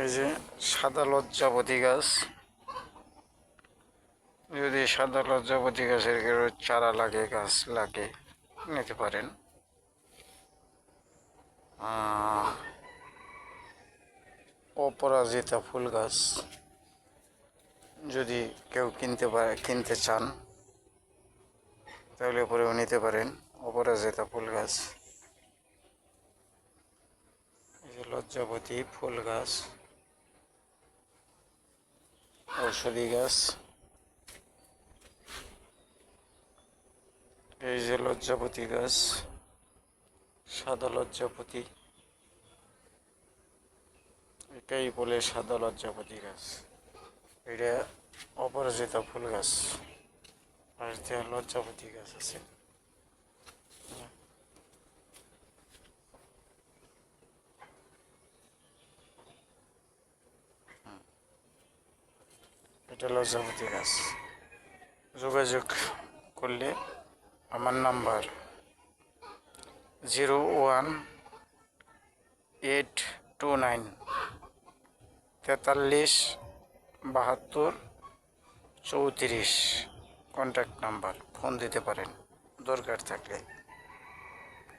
এই যে সাদা লজ্জাপতি গাছ, যদি সাদা লজ্জাপতি গাছের চারা লাগে, গাছ লাগে, নিতে পারেন। অপরাজিতা ফুল গাছ যদি কেউ কিনতে চান তাহলে পরেও নিতে পারেন। অপরাজিতা ফুল গাছ, এই যে লজ্জাপতি ফুল গাছ, ঔষধি গাছ, এই যে লজ্জাপতি গাছ, সাদা লজ্জাপতি, এটাই বলে সাদা লজ্জাপতি গাছ। এটা অপরাজিতা ফুল গাছ, আর লজ্জাপতি গাছ আছে। এটা লজ্জাপতি গাছ। যোগাযোগ করলে আমার নাম্বার 01829 43 72 34 কন্ট্যাক্ট নাম্বার। ফোন দিতে পারেন দরকার থাকলে।